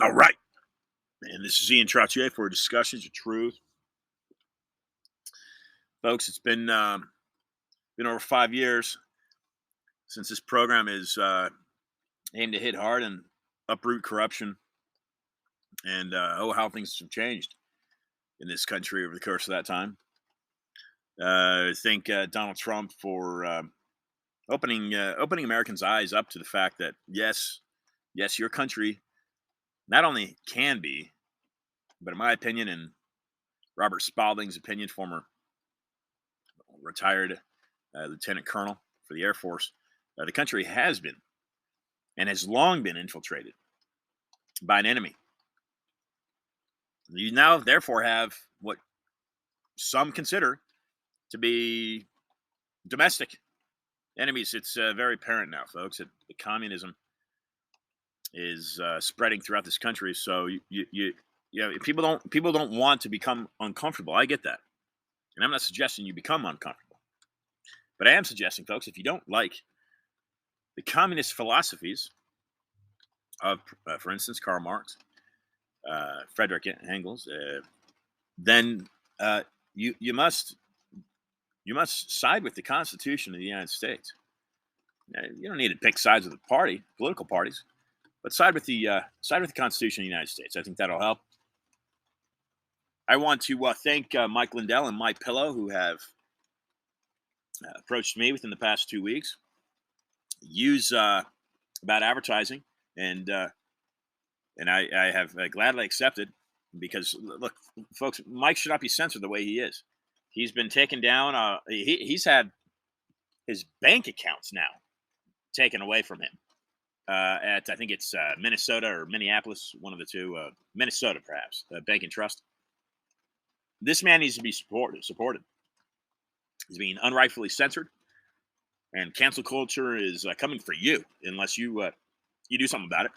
All right. And this is Ian Trottier for Discussions of Truth. Folks, it's been over 5 years since this program is aimed to hit hard and uproot corruption. And how things have changed in this country over the course of that time. I thank Donald Trump for opening Americans' eyes up to the fact that yes, your country not only can be, but in my opinion and Robert Spalding's opinion, former retired lieutenant colonel for the Air Force, the country has been and has long been infiltrated by an enemy. You now, therefore, have what some consider to be domestic enemies. It's very apparent now, folks, that the communism is spreading throughout this country. So people don't want to become uncomfortable. I get that, and I'm not suggesting you become uncomfortable, but I am suggesting, folks, if you don't like the communist philosophies of, for instance, Karl Marx, Friedrich Engels, then you must side with the Constitution of the United States. You don't need to pick sides with the political parties, but side with the Constitution of the United States. I think that'll help. I want to thank Mike Lindell and My Pillow, who have approached me within the past 2 weeks. About advertising, and I have gladly accepted, because look, folks, Mike should not be censored the way he is. He's been taken down. He's had his bank accounts now taken away from him at, I think it's Minnesota or Minneapolis, one of the two. Minnesota, perhaps, Bank and Trust. This man needs to be supported. He's being unrightfully censored, and cancel culture is coming for you unless you do something about it.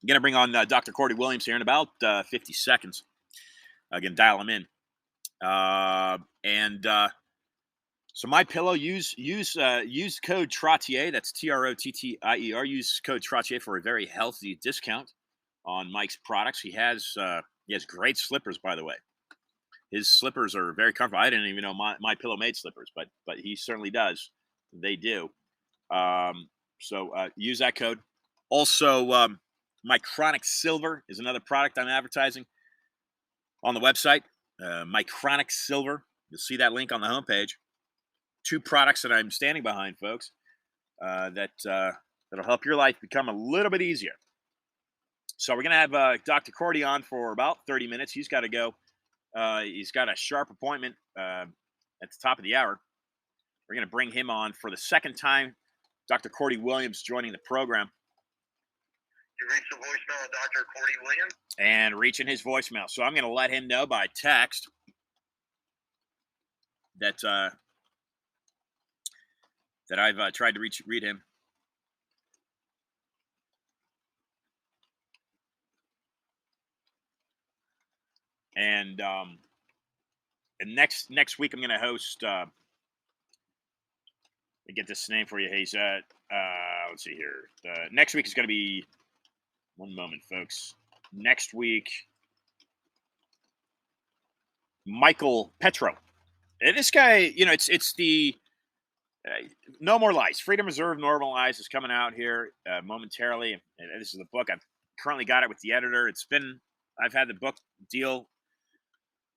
I'm going to bring on Dr. Cordie Williams here in about 50 seconds. I'm going to dial him in. So My Pillow, use code Trottier. That's TROTTIER. Use code Trottier for a very healthy discount on Mike's products. He has great slippers, by the way. His slippers are very comfortable. I didn't even know My Pillow made slippers, but he certainly does. They do. So use that code. Also, My Chronic Silver is another product I'm advertising on the website. My Chronic Silver. You'll see that link on the homepage. 2 products that I'm standing behind, folks, that'll help your life become a little bit easier. So we're going to have Dr. Cordie on for about 30 minutes. He's got to go. He's got a sharp appointment at the top of the hour. We're going to bring him on for the second time. Dr. Cordie Williams joining the program. You reached the voicemail of Dr. Cordie Williams? And reaching his voicemail. So I'm going to let him know by text that I've tried to read him. And next week I'm going to host. Let me get this name for you. He's let's see here. Next week is going to be. One moment, folks. Next week, Michael Petro. And this guy, it's the No More Lies. Freedom Reserve Normalized is coming out here momentarily. And this is the book. I've currently got it with the editor. I've had the book deal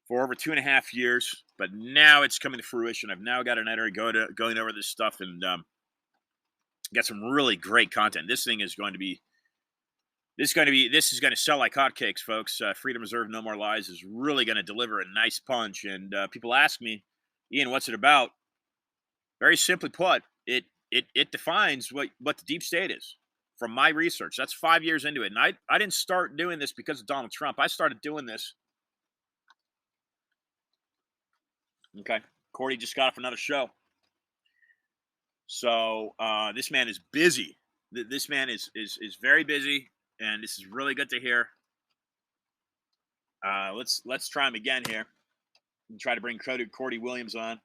for over 2.5 years, but now it's coming to fruition. I've now got an editor going over this stuff and got some really great content. This is going to sell like hotcakes, folks. Freedom Reserve No More Lies is really going to deliver a nice punch. And people ask me, Ian, what's it about? Very simply put, it defines what the deep state is from my research. That's 5 years into it. And I didn't start doing this because of Donald Trump. I started doing this. Okay. Cordie just got off another show. So this man is busy. This man is very busy. And this is really good to hear. Let's try him again here and try to bring Cordie Williams on.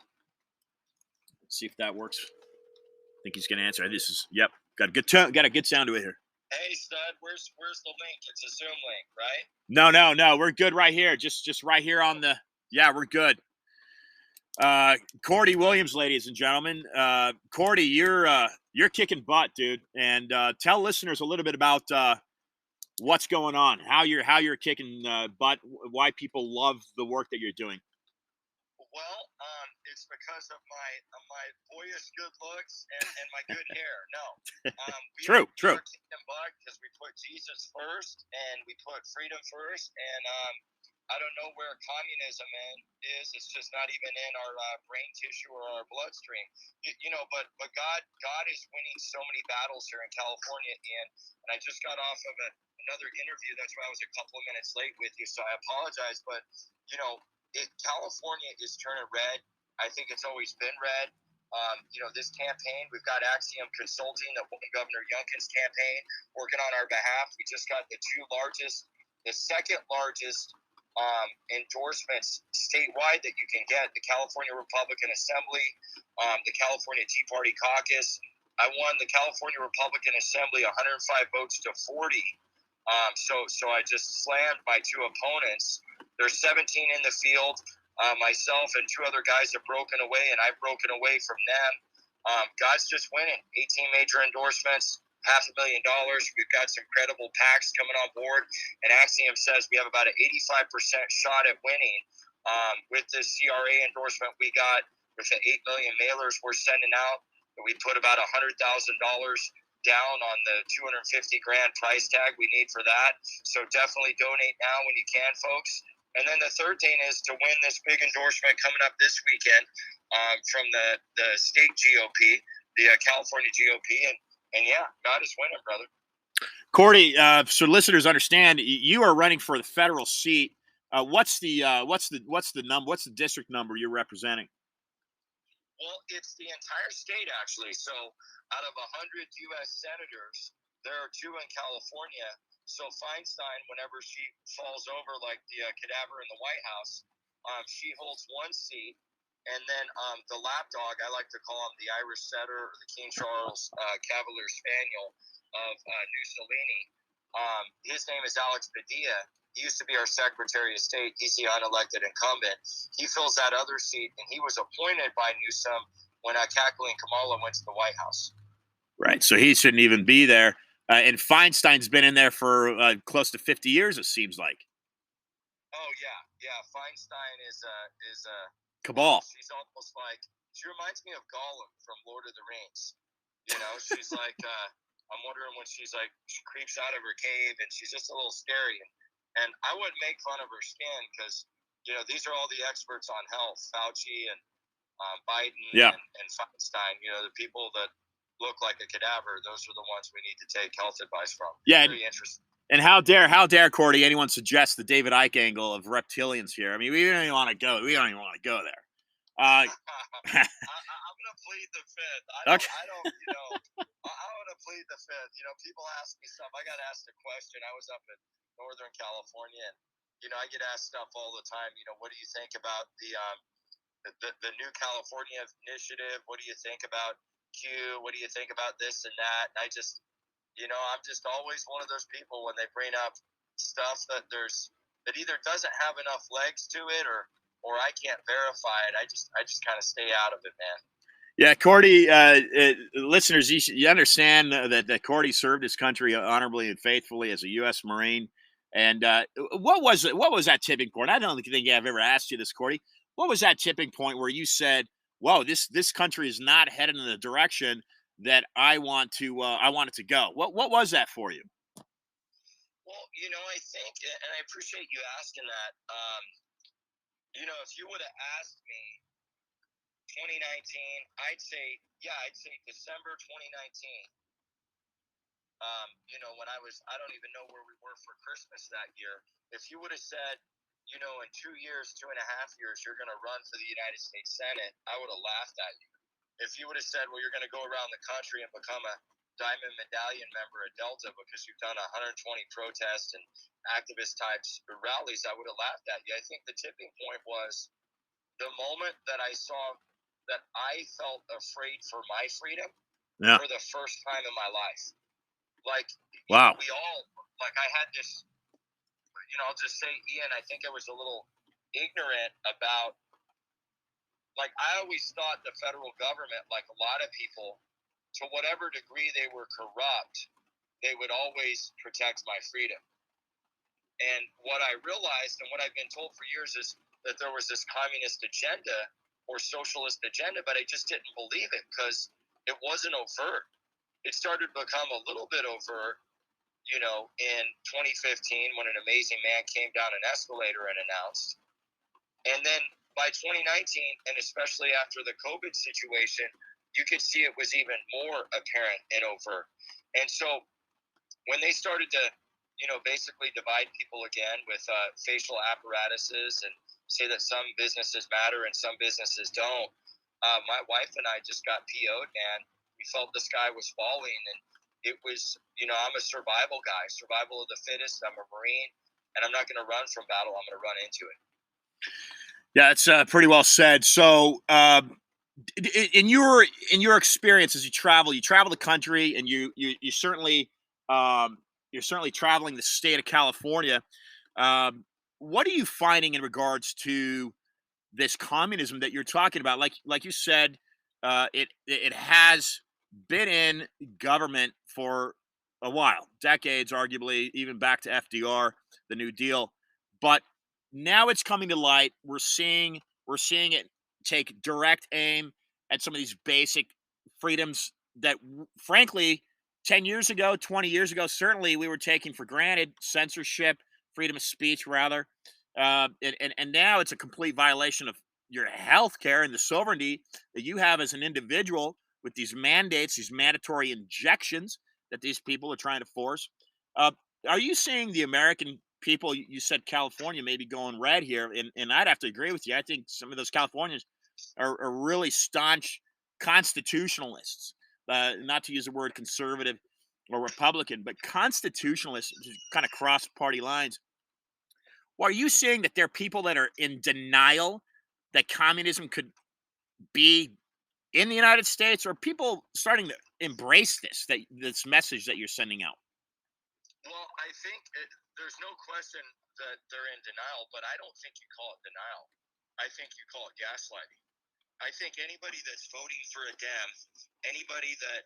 Let's see if that works. I think he's going to answer. Got a good tone, got a good sound to it here. Hey, stud, where's the link? It's a Zoom link, right? No. We're good right here. Just right here on the. Yeah, we're good. Cordie Williams, ladies and gentlemen. Cordie, you're kicking butt, dude. And tell listeners a little bit about what's going on, how you're kicking butt, why people love the work that you're doing. Well, it's because of my boyish good looks and my good hair. No, True. we are kicking butt because we put Jesus first and we put freedom first, and I don't know where communism is. It's just not even in our brain tissue or our bloodstream. But God is winning so many battles here in California, and I just got off of another interview. That's why I was a couple of minutes late with you, so I apologize. But California is turning red. I think it's always been red. This campaign, we've got Axiom Consulting, that won Governor Youngkin's campaign, working on our behalf. We just got the second largest endorsements statewide that you can get: the California Republican Assembly, the California Tea Party Caucus. I won the California Republican Assembly 105 votes to 40. So I just slammed my two opponents. There's 17 in the field. Myself and two other guys have broken away, and I've broken away from them. God's just winning. 18 major endorsements, $500,000. We've got some credible PACs coming on board, and Axiom says we have about an 85% shot at winning. With this CRA endorsement we got, with the 8 million mailers we're sending out, we put about $100,000 down on the $250,000 price tag we need for that. So definitely donate now when you can, folks. And then the third thing is to win this big endorsement coming up this weekend from the state GOP, the California GOP, and yeah, God is winning, brother. Cordie, so listeners understand, you are running for the federal seat. What's the district number you're representing? Well, it's the entire state, actually. So out of 100 U.S. senators, there are 2 in California. So Feinstein, whenever she falls over like the cadaver in the White House, she holds 1 seat. And then the lapdog, I like to call him the Irish setter or the King Charles Cavalier Spaniel of New Salini. His name is Alex Padilla. He used to be our Secretary of State. He's the unelected incumbent. He fills that other seat, and he was appointed by Newsom when Kathleen Kamala went to the White House. Right, so he shouldn't even be there. And Feinstein's been in there for close to 50 years, it seems like. Oh, yeah. Feinstein is a cabal. She's almost like, she reminds me of Gollum from Lord of the Rings. She's like, I'm wondering when she creeps out of her cave, and she's just a little scary. And I wouldn't make fun of her skin because, these are all the experts on health, Fauci and Biden and Feinstein, the people that look like a cadaver. Those are the ones we need to take health advice from. Yeah. Very interesting. And how dare, Cordie, anyone suggest the David Icke angle of reptilians here? I mean, we don't even want to go. We don't even want to go there. I'm gonna plead the fifth. I want to plead the fifth. People ask me stuff. I got asked a question. I was up in Northern California, and I get asked stuff all the time. What do you think about the new California initiative? What do you think about Q? What do you think about this and that? And I just, I'm just always one of those people when they bring up stuff that either doesn't have enough legs to it or I can't verify it. I just kind of stay out of it, man. Yeah, Cordie, listeners, you understand that Cordie served his country honorably and faithfully as a U.S. Marine. And what was that tipping point? I don't think I've ever asked you this, Cordie. What was that tipping point where you said, "Whoa, this country is not headed in the direction that I want it to go"? What was that for you? Well, I think, and I appreciate you asking that. If you would have asked me 2019, I'd say December 2019. When I don't even know where we were for Christmas that year. If you would have said, in 2 years, 2.5 years, you're going to run for the United States Senate, I would have laughed at you. If you would have said, well, you're going to go around the country and become a Diamond Medallion member at Delta because you've done 120 protests and activist types rallies, I would have laughed at you. I think the tipping point was the moment that I saw that I felt afraid for my freedom for the first time in my life. Like, Wow. we all, like, I had this, I'll just say, Ian, I think I was a little ignorant about, like, I always thought the federal government, like a lot of people, to whatever degree they were corrupt, they would always protect my freedom. And what I realized and what I've been told for years is that there was this communist agenda or socialist agenda, but I just didn't believe it because it wasn't overt. It started to become a little bit overt, in 2015 when an amazing man came down an escalator and announced. And then by 2019, and especially after the COVID situation, you could see it was even more apparent and overt. And so when they started to, basically divide people again with facial apparatuses and say that some businesses matter and some businesses don't, my wife and I just got PO'd, man. We felt the sky was falling, and it was, I'm a survival guy, survival of the fittest. I'm a Marine, and I'm not going to run from battle. I'm going to run into it. Yeah, it's pretty well said. So, in your experience as you travel the country, and you certainly you're certainly traveling the state of California. What are you finding in regards to this communism that you're talking about? Like you said, it has been in government for a while, decades, arguably, even back to FDR, the New Deal. But now it's coming to light. We're seeing it take direct aim at some of these basic freedoms that, frankly, 10 years ago, 20 years ago, certainly we were taking for granted. Censorship, freedom of speech, rather. And now it's a complete violation of your health care and the sovereignty that you have as an individual with these mandates, these mandatory injections that these people are trying to force. Uh, are you seeing the American people? You said California may be going red here, and I'd have to agree with you. I think some of those Californians are really staunch constitutionalists, not to use the word conservative or Republican, but constitutionalists, kind of cross party lines. Well, are you saying that there are people that are in denial that communism could be in the United States, or people starting to embrace this message that you're sending out? Well, I think there's no question that they're in denial, but I don't think you call it denial. I think you call it gaslighting. I think anybody that's voting for a Dem, anybody that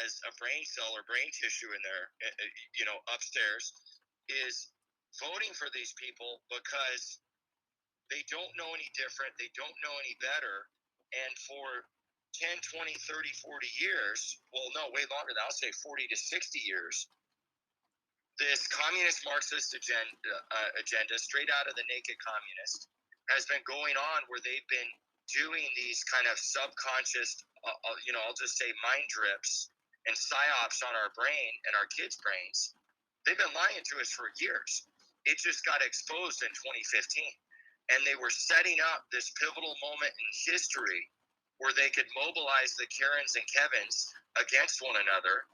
has a brain cell or brain tissue in there, upstairs, is voting for these people because they don't know any different. They don't know any better. And for 10, 20, 30, 40 years, well, no, way longer than I'll say 40 to 60 years, this communist Marxist agenda, straight out of the Naked Communist, has been going on where they've been doing these kind of subconscious, I'll just say mind drips and psyops on our brain and our kids' brains. They've been lying to us for years. It just got exposed in 2015. And they were setting up this pivotal moment in history where they could mobilize the Karens and Kevins against one another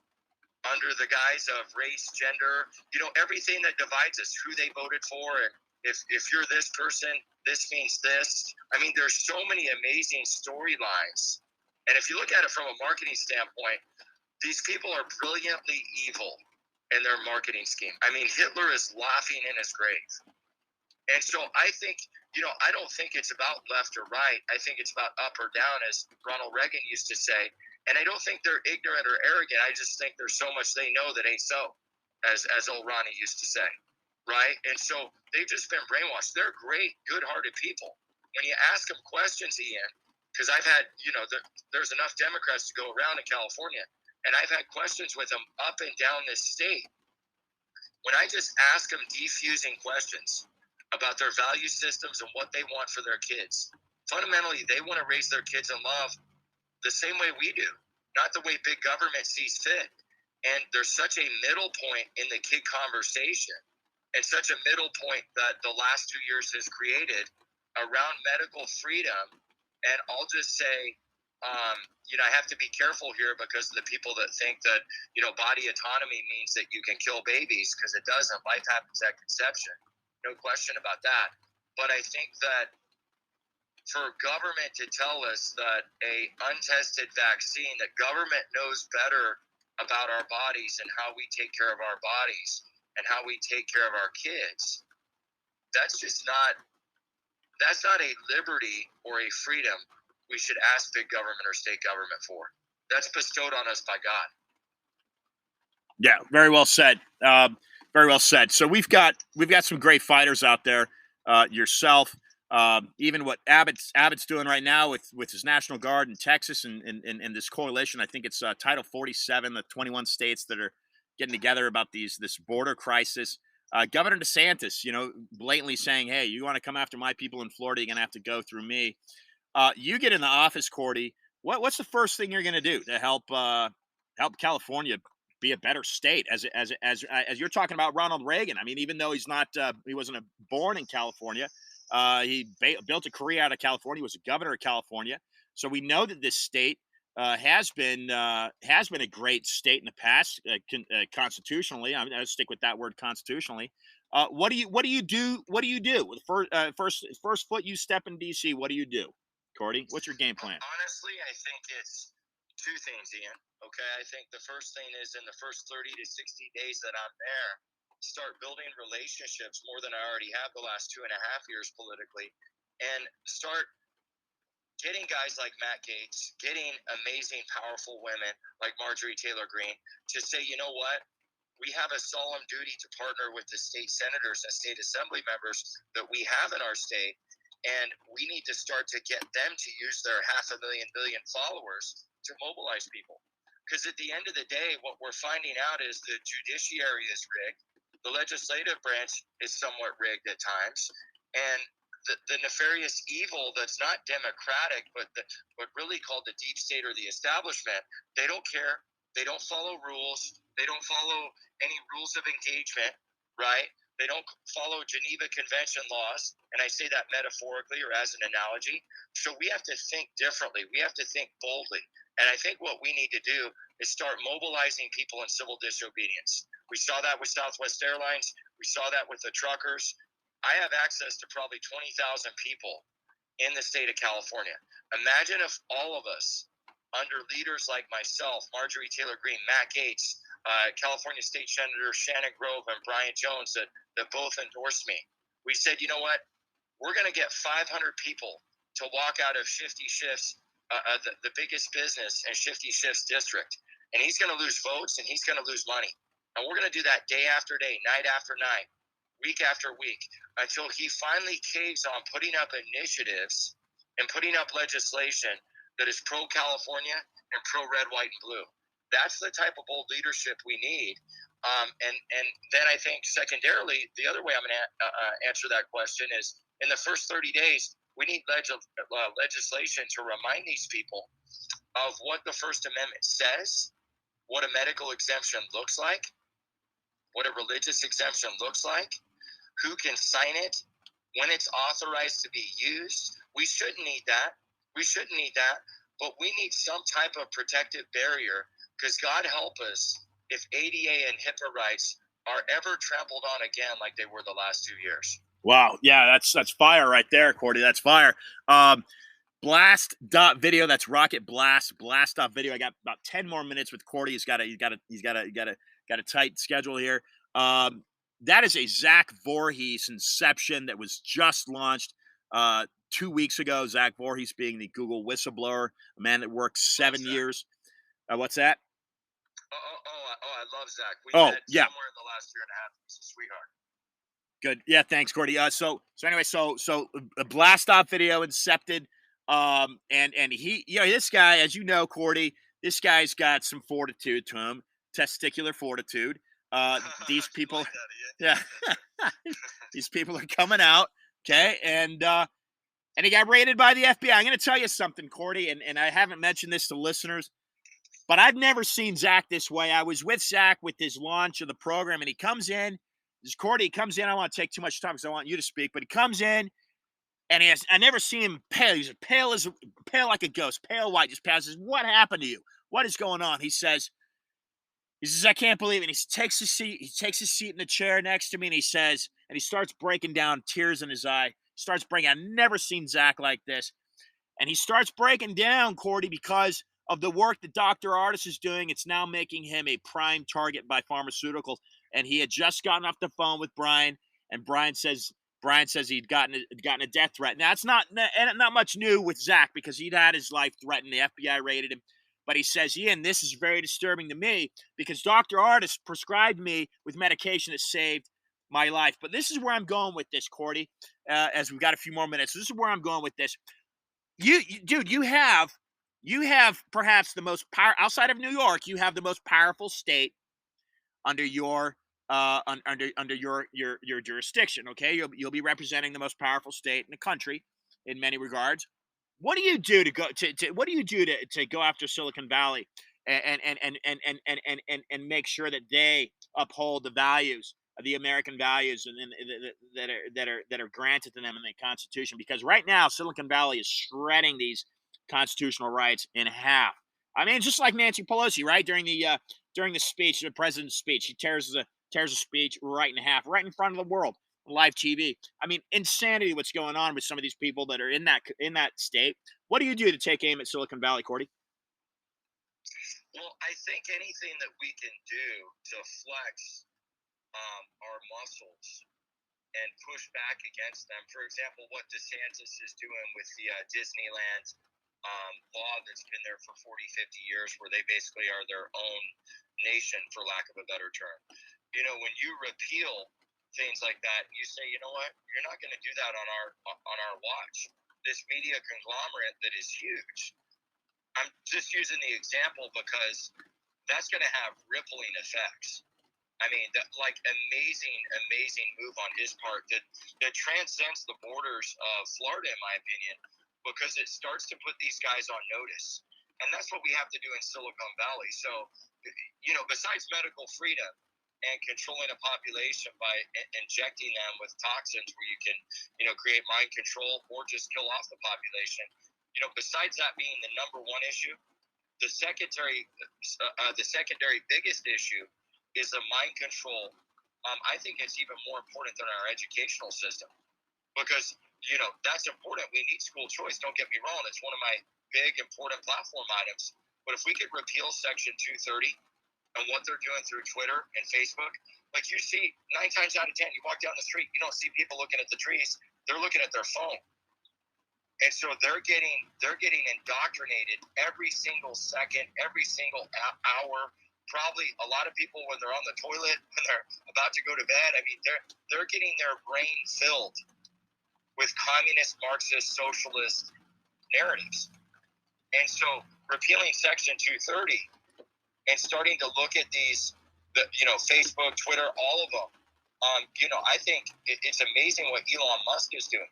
under the guise of race, gender, everything that divides us, who they voted for, and if you're this person, this means this. I mean, there's so many amazing storylines. And if you look at it from a marketing standpoint, these people are brilliantly evil in their marketing scheme. I mean, Hitler is laughing in his grave. And so I think, I don't think it's about left or right. I think it's about up or down, as Ronald Reagan used to say. And I don't think they're ignorant or arrogant. I just think there's so much they know that ain't so, as old Ronnie used to say, right? And so they've just been brainwashed. They're great, good-hearted people. When you ask them questions, Ian, because I've had, there's enough Democrats to go around in California, and I've had questions with them up and down this state. When I just ask them defusing questions about their value systems and what they want for their kids, fundamentally, they want to raise their kids in love the same way we do, not the way big government sees fit. And there's such a middle point in the kid conversation, and such a middle point that the last 2 years has created around medical freedom. And I'll just say, I have to be careful here because of the people that think that, body autonomy means that you can kill babies, because it doesn't. Life happens at conception. No question about that. But I think that for government to tell us that a untested vaccine, that government knows better about our bodies and how we take care of our bodies and how we take care of our kids, that's not a liberty or a freedom we should ask big government or state government for. That's bestowed on us by God. Yeah, very well said. Very well said. So we've got some great fighters out there. Yourself, even what Abbott's doing right now with his National Guard in Texas and this coalition. I think it's Title 47, the 21 states that are getting together about this border crisis. Governor DeSantis, blatantly saying, "Hey, you want to come after my people in Florida, you're gonna have to go through me." You get in the office, Cordie. What's the first thing you're gonna do to help California be a better state? As you're talking about Ronald Reagan. I mean, even though he wasn't born in California, he built a career out of California. He was a governor of California, so we know that this state has been a great state in the past, constitutionally. I'll stick with that word, constitutionally. What do you do? What do you do with first foot you step in DC? What do you do, Cordie? What's your game plan? Honestly, I think it's two things, Ian. Okay, I think the first thing is in the first 30 to 60 days that I'm there, start building relationships more than I already have the last 2.5 years politically, and start getting guys like Matt Gaetz, getting amazing, powerful women like Marjorie Taylor Greene to say, you know what? We have a solemn duty to partner with the state senators and state assembly members that we have in our state, and we need to start to get them to use their 500,000 billion followers to mobilize people. Because at the end of the day, what we're finding out is the judiciary is rigged, the legislative branch is somewhat rigged at times, and the nefarious evil that's not democratic, but really called the deep state or the establishment, they don't care. They don't follow rules. They don't follow any rules of engagement, right? They don't follow Geneva Convention laws, and I say that metaphorically or as an analogy. So we have to think differently. We have to think boldly. And I think what we need to do is start mobilizing people in civil disobedience. We saw that with Southwest Airlines. We saw that with the truckers. I have access to probably 20,000 people in the state of California. Imagine if all of us, under leaders like myself, Marjorie Taylor Greene, Matt Gaetz, California State Senator Shannon Grove, and Brian Jones that both endorsed me, we said, you know what? We're going to get 500 people to walk out of Shifty Shifts, the biggest business in Shifty Shifts district. And he's going to lose votes and he's going to lose money. And we're going to do that day after day, night after night, week after week, until he finally caves on putting up initiatives and putting up legislation that is pro-California and pro-red, white, and blue. That's the type of bold leadership we need. And then I think secondarily, the other way I'm going to answer that question is in the first 30 days, we need legislation to remind these people of what the First Amendment says, what a medical exemption looks like, what a religious exemption looks like, who can sign it, when it's authorized to be used. We shouldn't need that. But we need some type of protective barrier, because God help us if ADA and HIPAA rights are ever trampled on again like they were the last 2 years. Wow. Yeah, that's fire right there, Cordie. That's fire. Blast.video. That's Rocket Blast. Blast.video. I got about 10 more minutes with Cordie. He's got a tight schedule here. That is a Zach Voorhees inception that was just launched 2 weeks ago. Zach Voorhees being the Google whistleblower, a man that worked 7 years. What's that? I love Zach. We met yeah. somewhere in the last year and a half. He's a sweetheart. Good. Yeah, thanks, Cordie. So anyway, a blast off video incepted. And he, this guy, as you know, Cordie, this guy's got some fortitude to him, testicular fortitude. These people, like that, yeah, these people are coming out. Okay. And he got raided by the FBI. I'm going to tell you something, Cordie, and I haven't mentioned this to listeners, but I've never seen Zach this way. I was with Zach with his launch of the program, and he comes in. Cordie comes in. I don't want to take too much time because I want you to speak, but he comes in, and I never seen him pale. He's pale like a ghost, pale white, just passes. What happened to you? What is going on? He says, I can't believe it. And he takes his seat in the chair next to me, and he starts breaking down, tears in his eye. I've never seen Zach like this. And he starts breaking down, Cordie, because of the work that Dr. Artis is doing, it's now making him a prime target by pharmaceuticals. And he had just gotten off the phone with Brian, and Brian says he'd gotten a death threat. Now it's not much new with Zach because he'd had his life threatened. The FBI raided him, but he says, Ian, this is very disturbing to me because Dr. Artis prescribed me with medication that saved my life. But this is where I'm going with this, Cordie. As we've got a few more minutes, this is where I'm going with this. Dude, you have perhaps the most power outside of New York. You have the most powerful state under your under your jurisdiction. Okay, you'll be representing the most powerful state in the country in many regards. What do you do to go to what do you do to go after Silicon Valley and make sure that they uphold the values, the American values, and that are granted to them in the Constitution? Because right now Silicon Valley is shredding these constitutional rights in half. I mean, just like Nancy Pelosi, right? During the speech, the president's speech, she tears the speech right in half, right in front of the world, on live TV. I mean, insanity! What's going on with some of these people that are in that state? What do you do to take aim at Silicon Valley, Cordie? Well, I think anything that we can do to flex our muscles and push back against them. For example, what DeSantis is doing with the Disneyland law that's been there for 40, 50 years, where they basically are their own nation, for lack of a better term. You know, when you repeal things like that, you say, you know what, you're not going to do that on our watch. This media conglomerate that is huge. I'm just using the example because that's going to have rippling effects. I mean, amazing move on his part that transcends the borders of Florida, in my opinion, because it starts to put these guys on notice. And that's what we have to do in Silicon Valley. So, you know, besides medical freedom and controlling a population by injecting them with toxins where you can, you know, create mind control or just kill off the population, you know, besides that being the number one issue, the secondary biggest issue is the mind control. I think it's even more important than our educational system because, you know, that's important. We need school choice. Don't get me wrong. It's one of my big, important platform items. But if we could repeal Section 230 and what they're doing through Twitter and Facebook, like you see 9 times out of 10, you walk down the street, you don't see people looking at the trees. They're looking at their phone. And so they're getting indoctrinated every single second, every single hour. Probably a lot of people when they're on the toilet, when they're about to go to bed. I mean, they're getting their brain filled with communist, Marxist, socialist narratives. And so repealing Section 230 and starting to look at these, you know, Facebook, Twitter, all of them. You know, I think it's amazing what Elon Musk is doing.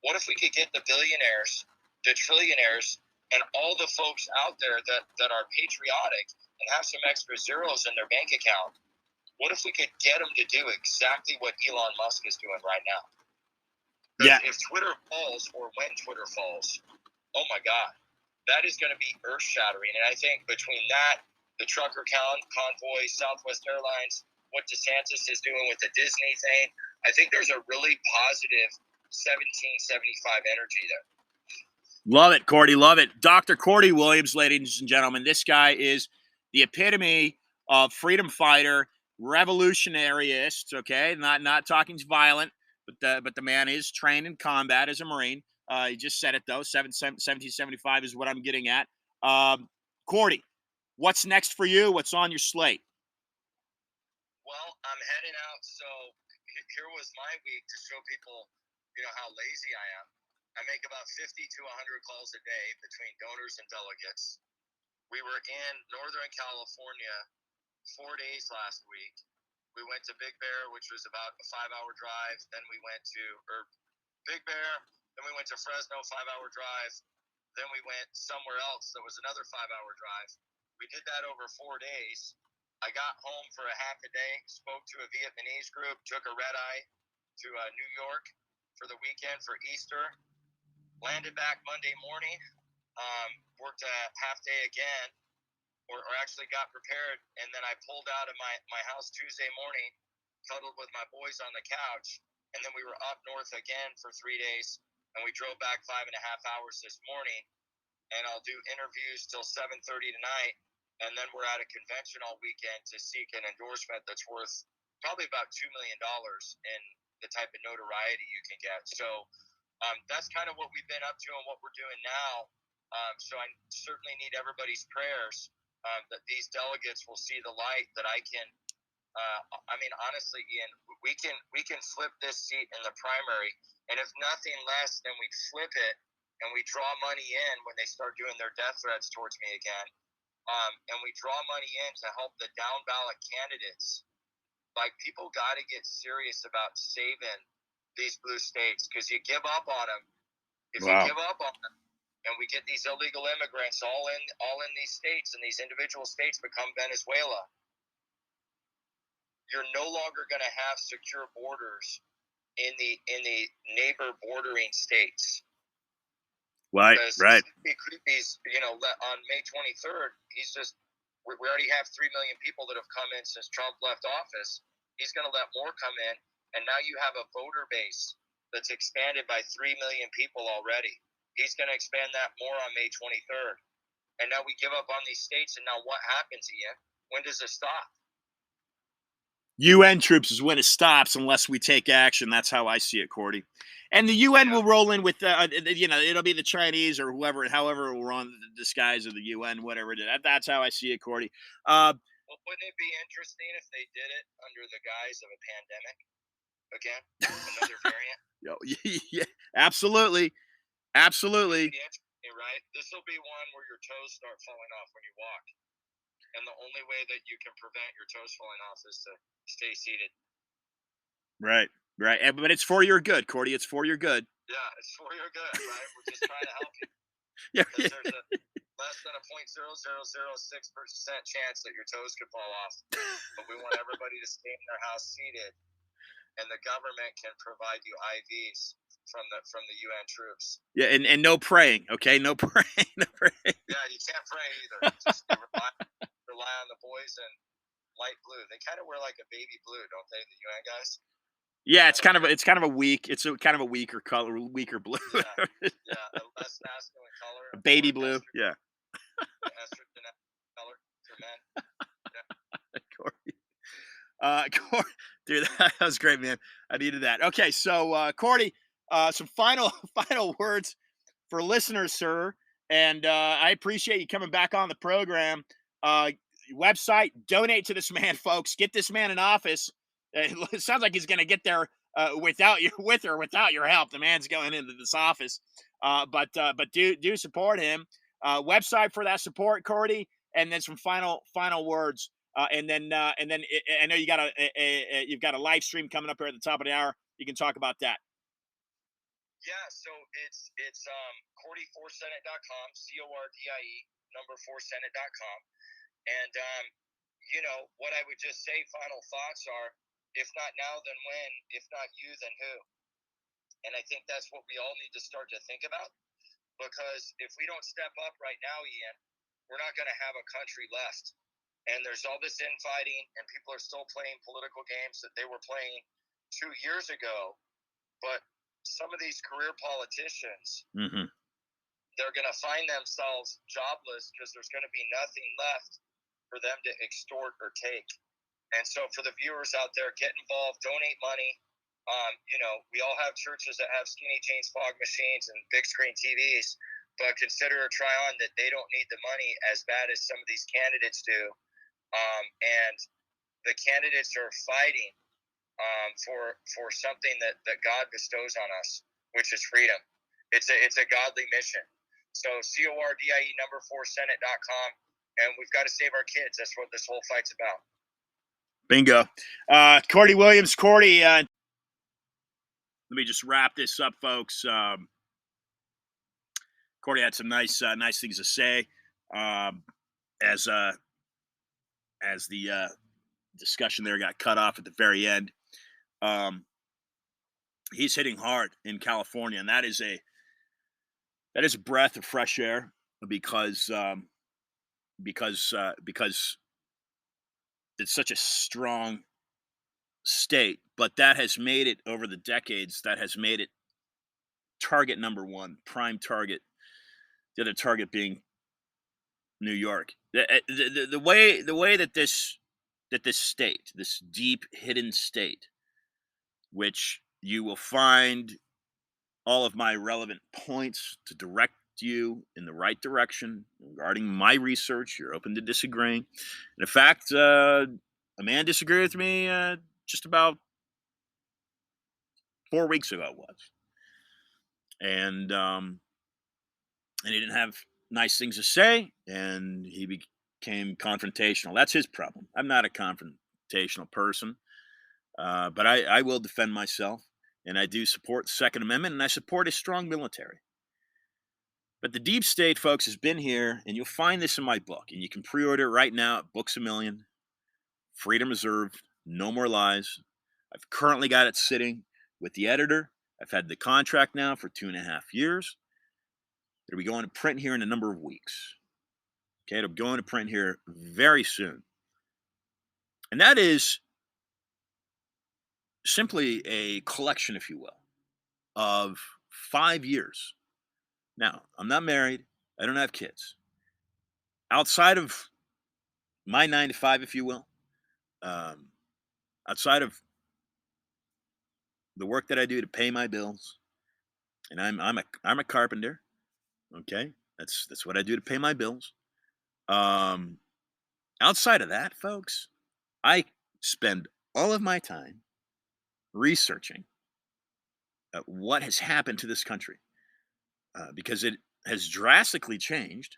What if we could get the billionaires, the trillionaires, and all the folks out there that are patriotic and have some extra zeros in their bank account? What if we could get them to do exactly what Elon Musk is doing right now? Yeah. If Twitter falls, or when Twitter falls, oh my God, that is going to be earth-shattering. And I think between that, the trucker convoy, Southwest Airlines, what DeSantis is doing with the Disney thing, I think there's a really positive 1775 energy there. Love it, Cordie. Love it. Dr. Cordie Williams, ladies and gentlemen. This guy is the epitome of freedom fighter, revolutionaryist, okay? Not talking violent, but the man is trained in combat as a Marine. He just said it, though. 1775 is what I'm getting at. Cordie, what's next for you? What's on your slate? Well, I'm heading out. So here was my week to show people, you know, how lazy I am. I make about 50 to 100 calls a day between donors and delegates. We were in Northern California 4 days last week. We went to Big Bear, which was about a 5-hour drive. Then we went to Big Bear. Then we went to Fresno, 5-hour drive. Then we went somewhere else that was another 5-hour drive. We did that over 4 days. I got home for a half a day, spoke to a Vietnamese group, took a red-eye to New York for the weekend for Easter. Landed back Monday morning, worked a half day again, or actually got prepared, and then I pulled out of my house Tuesday morning, cuddled with my boys on the couch, and then we were up north again for 3 days, and we drove back 5.5 hours this morning. and I'll do interviews till 7:30 tonight, and then we're at a convention all weekend to seek an endorsement that's worth probably about $2 million in the type of notoriety you can get. So that's kind of what we've been up to and what we're doing now. So I certainly need everybody's prayers that these delegates will see the light. That I can, I mean, honestly, Ian, we can flip this seat in the primary, and if nothing less than we flip it and we draw money in when they start doing their death threats towards me again, and we draw money in to help the down ballot candidates. Like, people got to get serious about saving these blue states, because you give up on them. If you give up on them, and we get these illegal immigrants all in these states, and these individual states become Venezuela, you're no longer going to have secure borders in the neighbor bordering states. Right, right. Creepies, on May 23rd, we already have 3 million people that have come in since Trump left office. He's going to let more come in, and now you have a voter base that's expanded by 3 million people already. He's going to expand that more on May 23rd. And now we give up on these states, and now what happens, Ian? When does it stop? UN troops is when it stops unless we take action. That's how I see it, Cordie. And the UN will roll in with, it'll be the Chinese or whoever, however it will run the disguise of the UN, whatever it is. That's how I see it, Cordie. Well, wouldn't it be interesting if they did it under the guise of a pandemic again? Another variant? Yeah, absolutely. Absolutely. Right? This will be one where your toes start falling off when you walk. And the only way that you can prevent your toes falling off is to stay seated. Right, right. But it's for your good, Cordie. It's for your good. Yeah, it's for your good, right? We're just trying to help you. Yeah. Because there's a less than a 0.0006% chance that your toes could fall off. But we want everybody to stay in their house seated, and the government can provide you IVs from the UN troops. Yeah, and no praying, okay? No praying. No praying. Yeah, you can't pray either. Just rely on the boys in light blue. They kind of wear like a baby blue, don't they? The UN guys. Yeah, it's kind of a weaker color, weaker blue. Yeah, a less masculine color. A baby blue. Yeah. Estrogen color for men. Yeah. Cordie, dude, that was great, man. I needed that. Okay, so Cordie, some final words for listeners, sir. And I appreciate you coming back on the program. Website, donate to this man, folks. Get this man in office. It sounds like he's going to get there without your help. The man's going into this office. But do support him. Website for that support, Cordie, and then some final words. And then I know you've got a live stream coming up here at the top of the hour. You can talk about that. Yeah, so it's Cordie4Senate.com, CORDIE4Senate.com. And what I would just say, final thoughts are, if not now, then when? If not you, then who? And I think that's what we all need to start to think about, because if we don't step up right now, Ian, we're not going to have a country left. And there's all this infighting, and people are still playing political games that they were playing 2 years ago. But some of these career politicians, they're going to find themselves jobless because there's going to be nothing left for them to extort or take. And so for the viewers out there, get involved, donate money. We all have churches that have skinny jeans, fog machines, and big screen TVs, but consider or try on that they don't need the money as bad as some of these candidates do. And the candidates are fighting for something that God bestows on us, which is freedom. It's a godly mission. So CORDIE4Senate.com, and we've got to save our kids. That's what this whole fight's about. Bingo. Cordie Williams. Cordie, let me just wrap this up, folks. Cordie had some nice things to say as the discussion there got cut off at the very end. He's hitting hard in California, and that is a breath of fresh air because it's such a strong state, but that has made it over the decades. That has made it target number one, prime target The other target being New York. The way that this state, this deep hidden state, which you will find all of my relevant points to direct you in the right direction regarding my research. You're open to disagreeing. And in fact, a man disagreed with me just about 4 weeks ago. It was, and he didn't have nice things to say, and he became confrontational. That's his problem. I'm not a confrontational person, but I will defend myself, and I do support the Second Amendment, and I support a strong military. But the deep state, folks, has been here, and you'll find this in my book, and you can pre-order it right now at Books A Million, Freedom Reserved, No More Lies. I've currently got it sitting with the editor. I've had the contract now for 2.5 years. It'll be going to print here in a number of weeks. Okay, it'll be going to print here very soon. And that is simply a collection, if you will, of 5 years. Now, I'm not married. I don't have kids. Outside of my 9 to 5, if you will, outside of the work that I do to pay my bills, and I'm a carpenter. Okay, that's what I do to pay my bills. Outside of that, folks, I spend all of my time researching what has happened to this country, because it has drastically changed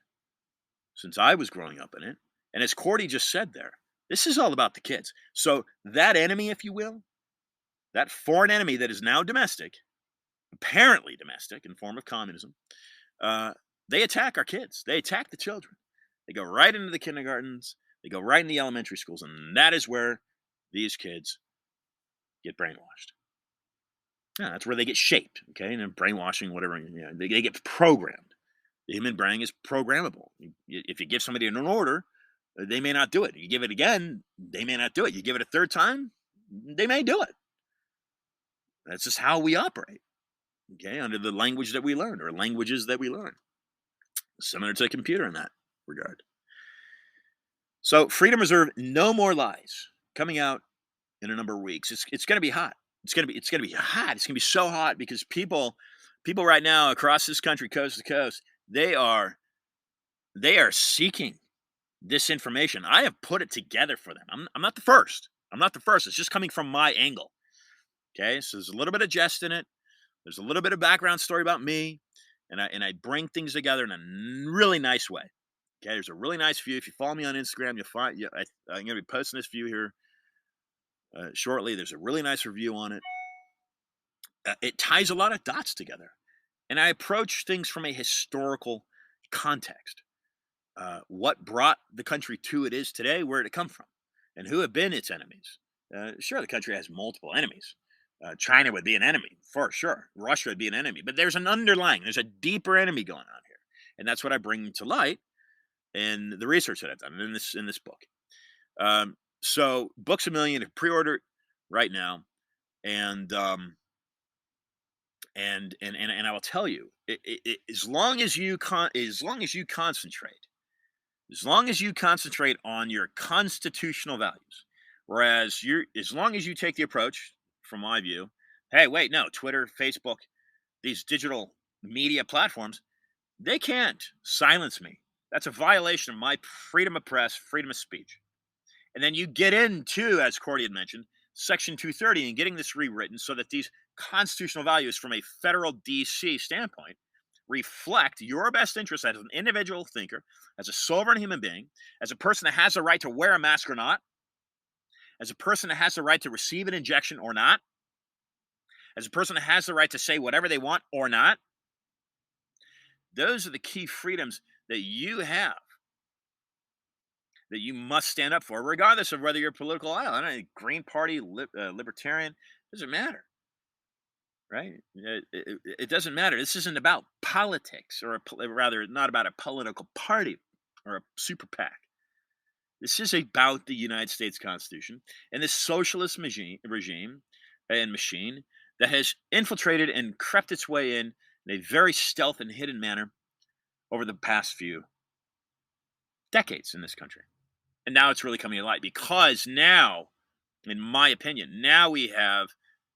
since I was growing up in it. And as Cordie just said there, this is all about the kids. So that enemy, if you will, that foreign enemy that is now domestic, apparently domestic in form of communism, they attack our kids. They attack the children. They go right into the kindergartens. They go right in the elementary schools. And that is where these kids get brainwashed. Yeah, that's where they get shaped, okay? And brainwashing, whatever, they get programmed. The human brain is programmable. If you give somebody an order, they may not do it. You give it again, they may not do it. You give it a third time, they may do it. That's just how we operate, okay, under the language that we learn, or languages that we learn. Similar to a computer in that regard. So, Freedom Reserve, No More Lies, coming out in a number of weeks. It's going to be hot. It's going to be hot. It's going to be so hot because people right now across this country, coast to coast, they are seeking this information. I have put it together for them. I'm not the first. It's just coming from my angle. Okay, so there's a little bit of jest in it. There's a little bit of background story about me, and I bring things together in a really nice way. Okay, there's a really nice view. If you follow me on Instagram, you'll find. I'm going to be posting this view here shortly. There's a really nice review on it. It ties a lot of dots together, and I approach things from a historical context. What brought the country to it is today? Where did it come from? And who have been its enemies? Sure, the country has multiple enemies. China would be an enemy, for sure. Russia would be an enemy. But there's a deeper enemy going on here. And that's what I bring to light in the research that I've done in this book. So Books A Million, pre-order it right now. And I will tell you, as long as you concentrate on your constitutional values, whereas as long as you take the approach, from my view, hey, wait, no, Twitter, Facebook, these digital media platforms, they can't silence me. That's a violation of my freedom of press, freedom of speech. And then you get into, as Cordie had mentioned, Section 230 and getting this rewritten so that these constitutional values from a federal DC standpoint reflect your best interest as an individual thinker, as a sovereign human being, as a person that has the right to wear a mask or not, as a person that has the right to receive an injection or not, as a person that has the right to say whatever they want or not. Those are the key freedoms that you have, that you must stand up for, regardless of whether you're political aisle. I don't know, Green Party, Libertarian, doesn't matter, right? It doesn't matter. This isn't about politics, or rather, not about a political party or a super PAC. This is about the United States Constitution and this socialist regime and machine that has infiltrated and crept its way in a very stealth and hidden manner over the past few decades in this country. And now it's really coming to light because now, in my opinion, now we have,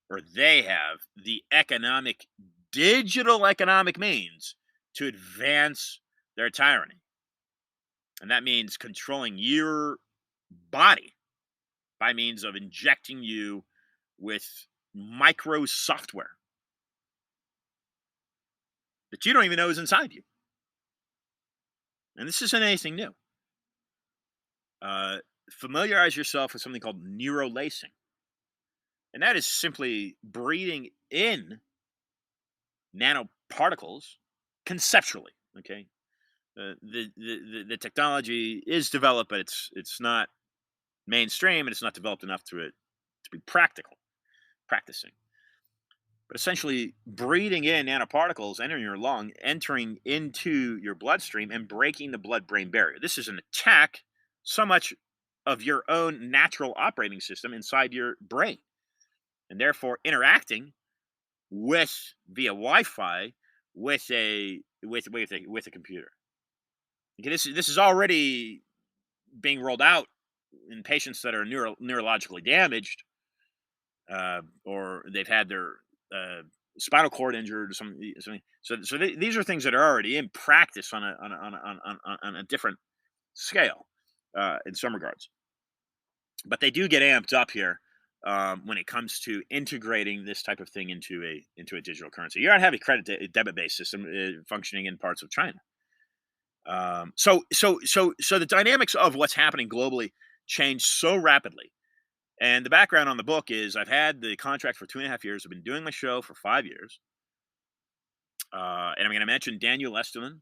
or they have, the digital economic means to advance their tyranny. And that means controlling your body by means of injecting you with micro software that you don't even know is inside you. And this isn't anything new. Familiarize yourself with something called neurolacing. And that is simply breathing in nanoparticles conceptually. Okay, the technology is developed, but it's not mainstream, and it's not developed enough to be practicing. But essentially, breathing in nanoparticles, entering your lung, entering into your bloodstream, and breaking the blood-brain barrier. This is an attack so much of your own natural operating system inside your brain, and therefore interacting with via Wi-Fi with a computer. Okay, this is already being rolled out in patients that are neurologically damaged, or they've had their spinal cord injured or something. So these are things that are already in practice on a different scale in some regards. But they do get amped up here when it comes to integrating this type of thing into a digital currency. You don't have a credit debit based system functioning in parts of China. So the dynamics of what's happening globally change so rapidly. And the background on the book is I've had the contract for 2.5 years. I've been doing my show for 5 years. And I'm going to mention Daniel Esterlin.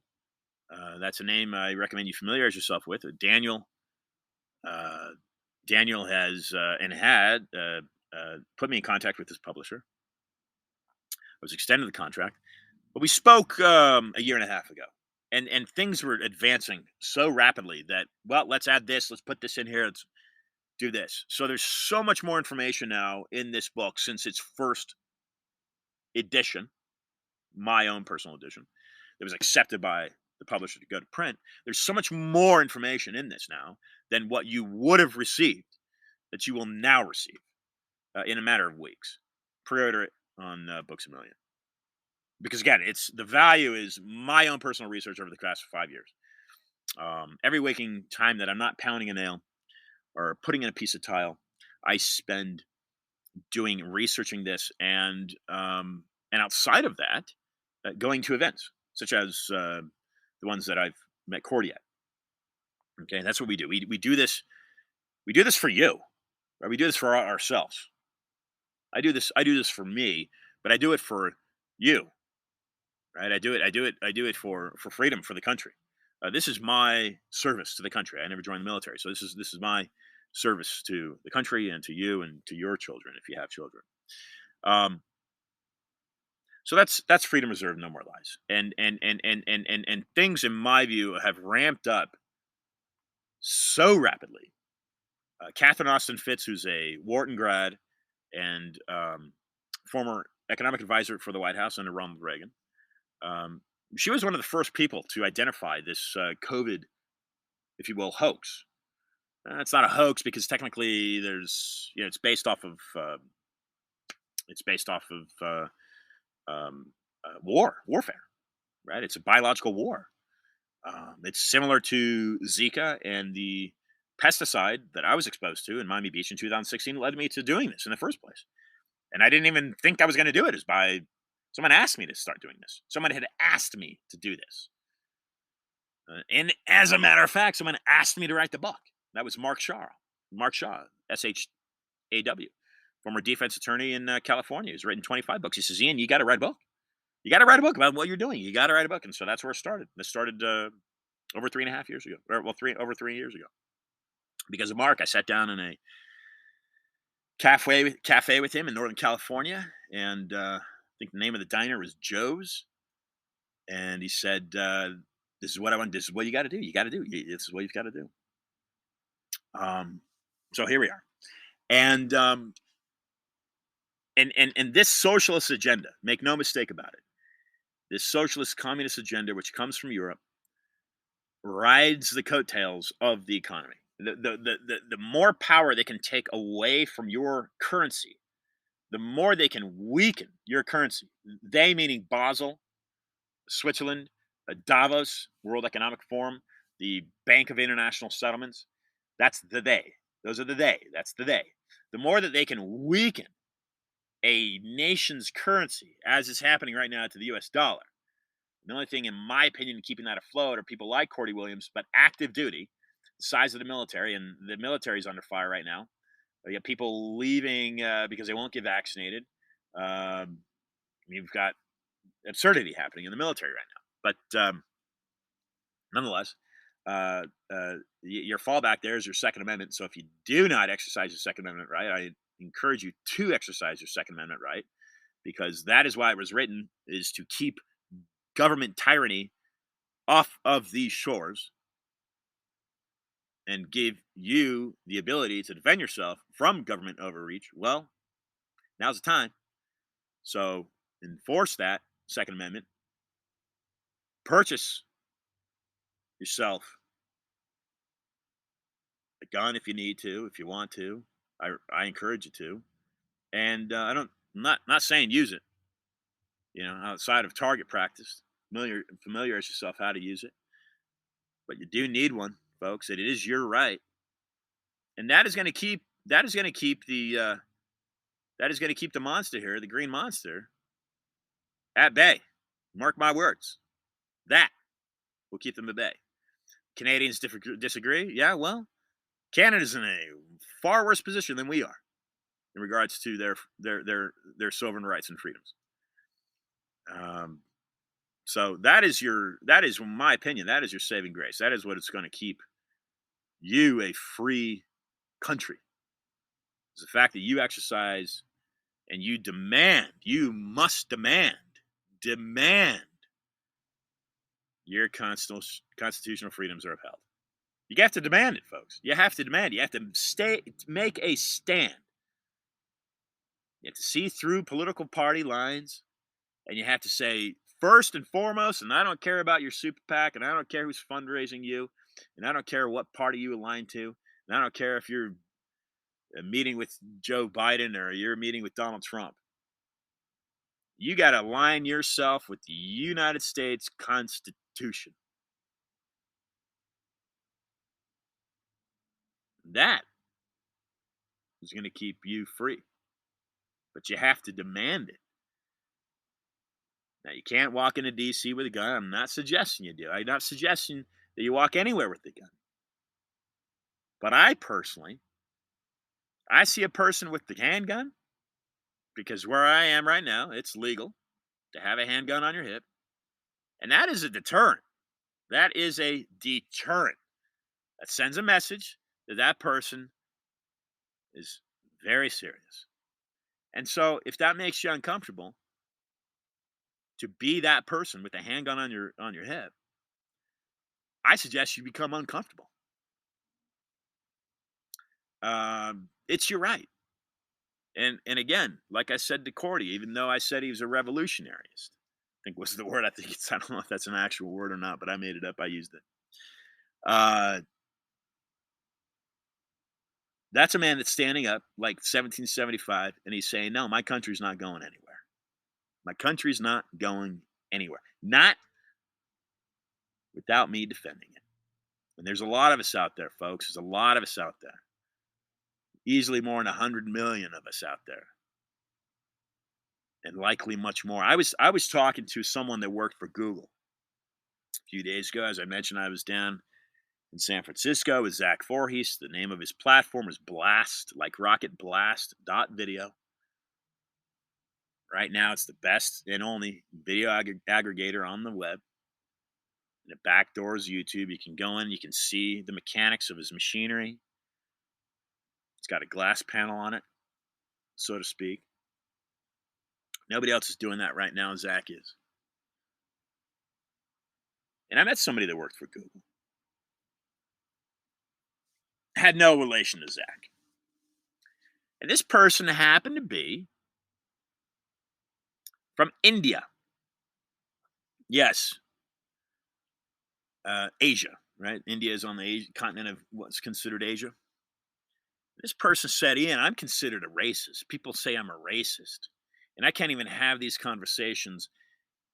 That's a name I recommend you familiarize yourself with. Daniel has and had put me in contact with his publisher. I was extended the contract. But we spoke a year and a half ago. And things were advancing so rapidly that, well, let's add this. Let's put this in here. Let's do this. So there's so much more information now in this book since its first edition, my own personal edition, that was accepted by the publisher to go to print. There's so much more information in this now than what you would have received that you will now receive in a matter of weeks. Pre-order it on Books A Million. Because again, the value is my own personal research over the past 5 years. Every waking time that I'm not pounding a nail or putting in a piece of tile, I spend researching this, and outside of that, going to events such as the ones that I've met Cordie at. Okay, that's what we do. We do this. We do this for you, right? We do this for ourselves. I do this for me, but I do it for you, right? I do it for freedom, for the country. This is my service to the country. I never joined the military, so this is my service to the country and to you and to your children if you have children. So that's freedom reserved, no more lies. And things, in my view, have ramped up so rapidly. Catherine Austin Fitts, who's a Wharton grad and former economic advisor for the White House under Ronald Reagan, she was one of the first people to identify this COVID, if you will, hoax. It's not a hoax because technically it's based off of warfare, right? It's a biological war. It's similar to Zika and the pesticide that I was exposed to in Miami Beach in 2016 led me to doing this in the first place. And I didn't even think I was going to do it. Someone asked me to start doing this. Someone had asked me to do this. And as a matter of fact, someone asked me to write the book. That was Mark Shaw, SHAW, former defense attorney in California. He's written 25 books. He says, Ian, you got to write a book. You got to write a book about what you're doing. You got to write a book. And so that's where it started. This started over 3.5 years ago. Over 3 years ago. Because of Mark, I sat down in a cafe with him in Northern California. And I think the name of the diner was Joe's. And he said, this is what I want. This is what you got to do. You got to do. This is what you've got to do. So here we are. And this socialist agenda, make no mistake about it, this socialist communist agenda, which comes from Europe, rides the coattails of the economy. The more power they can take away from your currency, the more they can weaken your currency. They meaning Basel, Switzerland, Davos, World Economic Forum, the Bank of International Settlements. That's the they. Those are the they. That's the they. The more that they can weaken a nation's currency, as is happening right now to the US dollar, the only thing, in my opinion, keeping that afloat are people like Cordie Williams, but active duty, the size of the military, and the military is under fire right now. You got people leaving because they won't get vaccinated. You've got absurdity happening in the military right now. But nonetheless, your fallback there is your Second Amendment. So if you do not exercise your Second Amendment right, I encourage you to exercise your Second Amendment right, because that is why it was written, is to keep government tyranny off of these shores and give you the ability to defend yourself from government overreach. Well, now's the time. So enforce that Second Amendment. Purchase yourself a gun if you need to, if you want to. I encourage you to. And I'm not saying use it. Outside of target practice, familiarize yourself how to use it. But you do need one, folks. And it is your right. And that is going to keep the monster here, the green monster, at bay. Mark my words. That will keep them at bay. Canadians disagree. Yeah, well, Canada's in a far worse position than we are in regards to their sovereign rights and freedoms. So that is, in my opinion, that is your saving grace. That is what is going to keep you a free country. It's the fact that you exercise and you must demand your constitutional freedoms are upheld. You have to demand it, folks. You have to demand it. You have to make a stand. You have to see through political party lines, and you have to say, first and foremost, and I don't care about your super PAC, and I don't care who's fundraising you, and I don't care what party you align to, and I don't care if you're meeting with Joe Biden or you're meeting with Donald Trump. You got to align yourself with the United States Constitution. That is going to keep you free. But you have to demand it. Now, you can't walk into D.C. with a gun. I'm not suggesting you do. I'm not suggesting that you walk anywhere with a gun. But I see a person with the handgun, because where I am right now, it's legal to have a handgun on your hip. And that is a deterrent. That is a deterrent. That sends a message that that person is very serious. And so if that makes you uncomfortable to be that person with a handgun on your hip, I suggest you become uncomfortable. It's your right. And again, like I said to Cordie, even though I said he was a revolutionaryist, I think was the word. I don't know if that's an actual word or not, but I made it up. I used it. That's a man that's standing up like 1775, and he's saying, no, my country's not going anywhere. My country's not going anywhere. Not without me defending it. And there's a lot of us out there, folks. There's a lot of us out there. Easily more than 100 million of us out there. And likely much more. I was talking to someone that worked for Google a few days ago. As I mentioned, I was down in San Francisco with Zach Voorhees. The name of his platform is Blast, like Rocket Blast .video. Right now, it's the best and only video aggregator on the web. And it backdoors YouTube. You can go in, you can see the mechanics of his machinery. It's got a glass panel on it, so to speak. Nobody else is doing that right now. Zach is. And I met somebody that worked for Google. Had no relation to Zach. And this person happened to be from India. Yes. Asia. right? India is on the continent of what's considered Asia. This person said, Ian, I'm considered a racist. People say I'm a racist. And I can't even have these conversations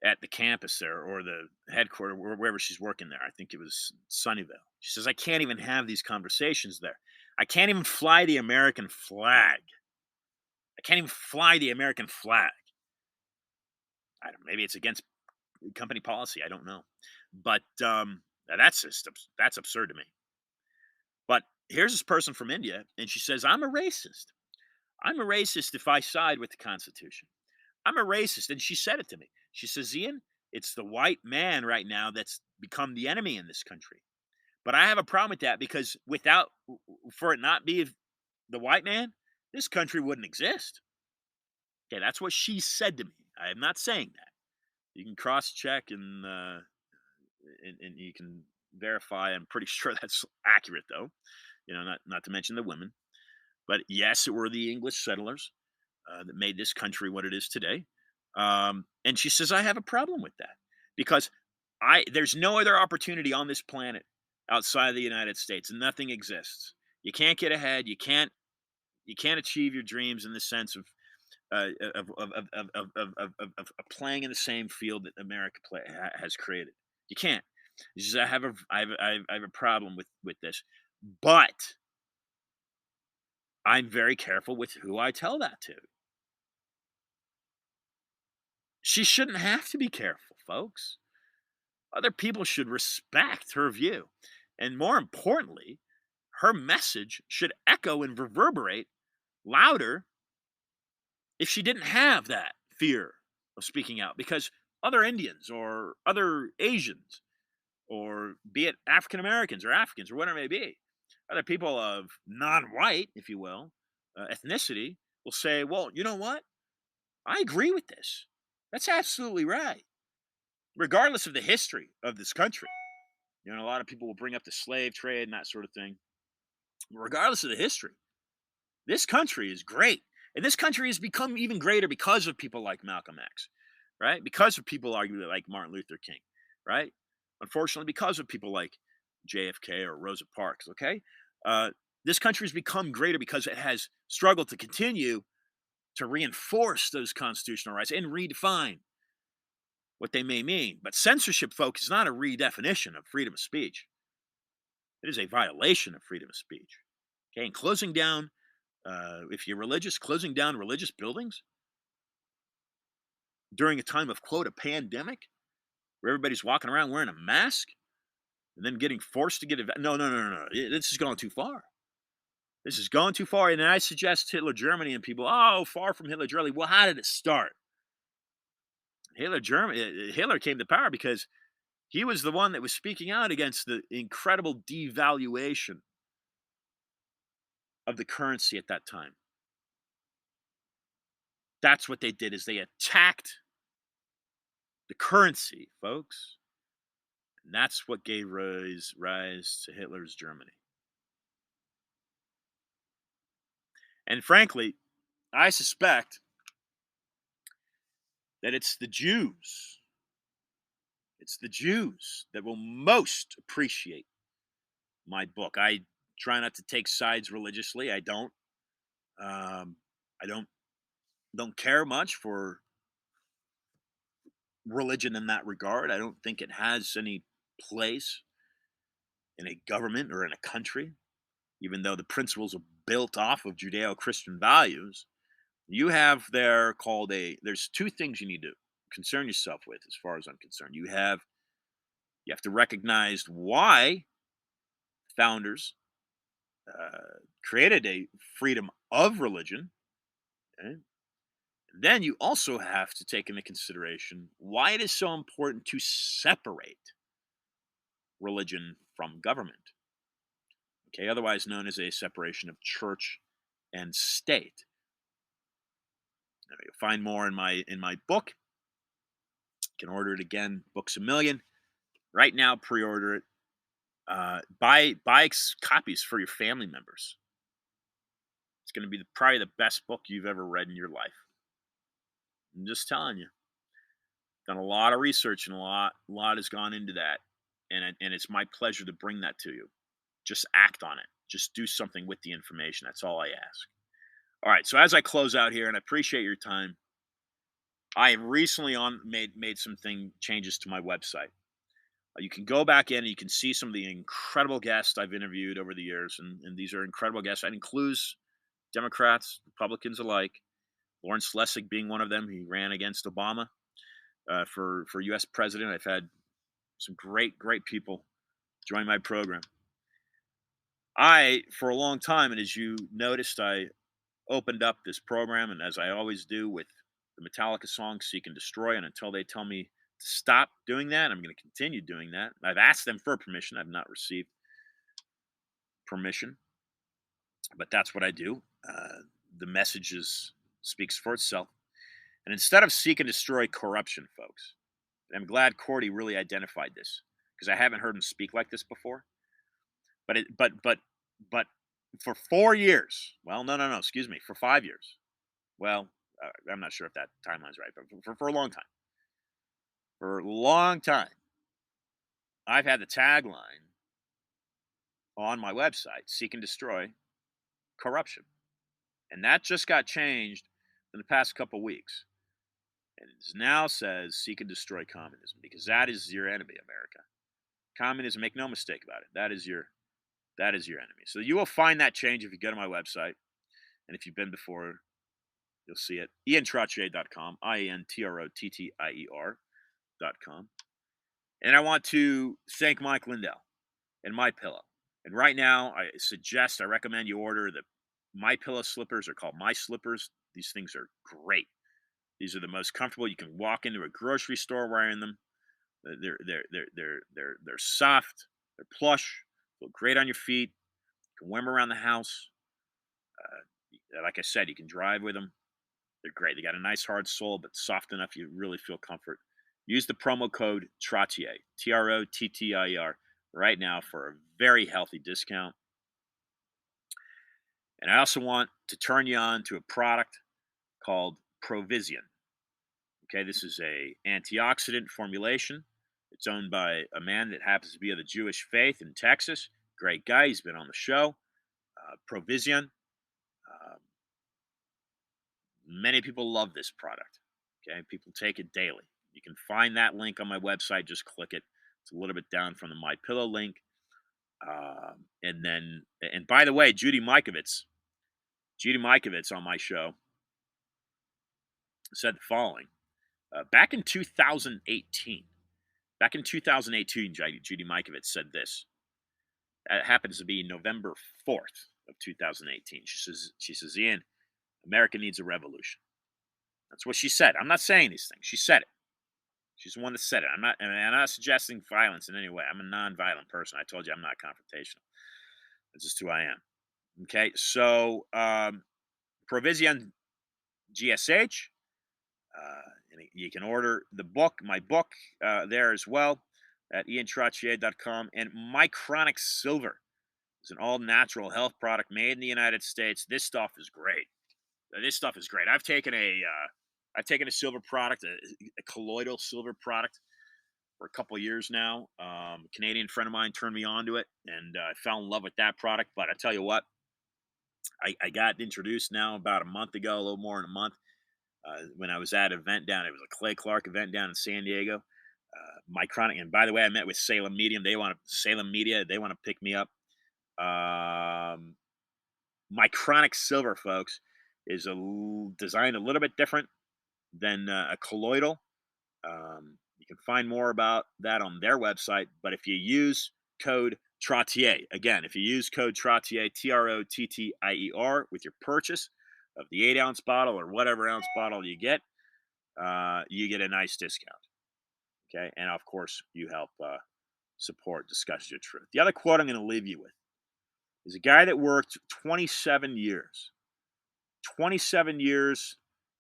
at the campus there or the headquarters, wherever she's working there. I think it was Sunnyvale. She says, I can't even have these conversations there. I can't even fly the American flag. I can't even fly the American flag. I don't, maybe it's against company policy. I don't know. But that's absurd to me. But here's this person from India, and she says, I'm a racist. I'm a racist if I side with the Constitution. I'm a racist. And she said it to me. She says, Ian, it's the white man right now that's become the enemy in this country. But I have a problem with that because for it not be the white man, this country wouldn't exist. Okay, that's what she said to me. I am not saying that. You can cross check and you can verify. I'm pretty sure that's accurate, though. Not to mention the women. But yes, it were the English settlers that made this country what it is today. And she says, I have a problem with that because there's no other opportunity on this planet outside of the United States. Nothing exists. You can't get ahead. You can't achieve your dreams in the sense of playing in the same field that America has created. You can't. She says, I have a problem with this, but I'm very careful with who I tell that to. She shouldn't have to be careful, folks. Other people should respect her view. And more importantly, her message should echo and reverberate louder if she didn't have that fear of speaking out. Because other Indians or other Asians, or be it African Americans or Africans or whatever it may be, other people of non-white, if you will, ethnicity, will say, well, you know what? I agree with this. That's absolutely right. Regardless of the history of this country. A lot of people will bring up the slave trade and that sort of thing. Regardless of the history, this country is great. And this country has become even greater because of people like Malcolm X, right? Because of people arguably like Martin Luther King, right? Unfortunately, because of people like JFK or Rosa Parks, okay? This country has become greater because it has struggled to continue to reinforce those constitutional rights and redefine what they may mean. But censorship, folks, is not a redefinition of freedom of speech. It is a violation of freedom of speech. Okay, and closing down, if you're religious, closing down religious buildings during a time of, quote, a pandemic, where everybody's walking around wearing a mask and then getting forced to get it. No. This is going too far. This is going too far. And I suggest Hitler Germany and people, far from Hitler Germany. Well, how did it start? Hitler came to power because he was the one that was speaking out against the incredible devaluation of the currency at that time. That's what they did, is they attacked the currency, folks. And that's what gave rise to Hitler's Germany. And frankly, I suspect that it's the Jews that will most appreciate my book. I try not to take sides religiously. I don't. I don't care much for religion in that regard. I don't think it has any place in a government or in a country, even though the principles are built off of Judeo-Christian values. You have there's two things you need to concern yourself with, as far as I'm concerned. You have to recognize why founders created a freedom of religion. Okay? Then you also have to take into consideration why it is so important to separate religion from government. Okay, otherwise known as a separation of church and state. Now, you'll find more in my book. You can order it again, Books a Million. Right now, pre-order it. Buy copies for your family members. It's going to be probably the best book you've ever read in your life. I'm just telling you. Done a lot of research and a lot has gone into that. and it's my pleasure to bring that to you. Just act on it. Just do something with the information. That's all I ask. All right. So as I close out here, and I appreciate your time, I have recently made some changes to my website. You can go back in and you can see some of the incredible guests I've interviewed over the years, and these are incredible guests. That includes Democrats, Republicans alike. Lawrence Lessig being one of them. He ran against Obama for U.S. president. I've had some great people join my program. For a long time, and as you noticed, I opened up this program, and as I always do with the Metallica song "Seek and Destroy," and until they tell me to stop doing that, I'm going to continue doing that. I've asked them for permission. I've not received permission, but that's what I do. The message speaks for itself. And instead of seek and destroy corruption, folks, I'm glad Cordie really identified this because I haven't heard him speak like this before. But for 4 years, well, no, excuse me, for 5 years. Well, I'm not sure if that timeline's right, but for a long time. For a long time, I've had the tagline on my website, seek and destroy corruption. And that just got changed in the past couple weeks. And it now says seek and destroy communism because that is your enemy, America. Communism, make no mistake about it. That is your enemy. So you will find that change if you go to my website. And if you've been before, you'll see it. IanTrottier.com, IanTrottier.com. And I want to thank Mike Lindell and My Pillow. And right now, I recommend you order the My Pillow slippers. They're called My Slippers. These things are great. These are the most comfortable. You can walk into a grocery store wearing them. They're soft. They're plush. Feel great on your feet. You can wear them around the house. Like I said, you can drive with them. They're great. They got a nice hard sole, but soft enough you really feel comfort. Use the promo code Trottier, Trottier, right now for a very healthy discount. And I also want to turn you on to a product called Provision. Okay, this is a antioxidant formulation. It's owned by a man that happens to be of the Jewish faith in Texas. Great guy. He's been on the show. Provision. Many people love this product. Okay, people take it daily. You can find that link on my website. Just click it. It's a little bit down from the My Pillow link. And by the way, Judy Mikovits on my show said the following. Back in 2018, Judy Mikovits said this. It happens to be November 4th of 2018. She says, Ian, America needs a revolution. That's what she said. I'm not saying these things. She said it. She's the one that said it. I'm not suggesting violence in any way. I'm a non-violent person. I told you I'm not confrontational. That's just who I am. Okay, so Provision GSH. And you can order my book there as well at IanTrottier.com. And My Chronic Silver is an all-natural health product made in the United States. This stuff is great. I've taken a silver product, a colloidal silver product, for a couple of years now. A Canadian friend of mine turned me on to it, and I fell in love with that product. But I tell you what, I got introduced now about a month ago, a little more than a month, when I was at an event it was a Clay Clark event down in San Diego. My Chronic, and by the way, I met with Salem Media. They want to pick me up. My Chronic Silver, folks, is designed a little bit different than a colloidal. You can find more about that on their website. But if you use code Trottier, again, if you use code Trottier, Trottier, with your purchase of the 8-ounce bottle or whatever ounce bottle you get a nice discount. Okay, and of course, you help support Discussions of Truth. The other quote I'm going to leave you with is a guy that worked 27 years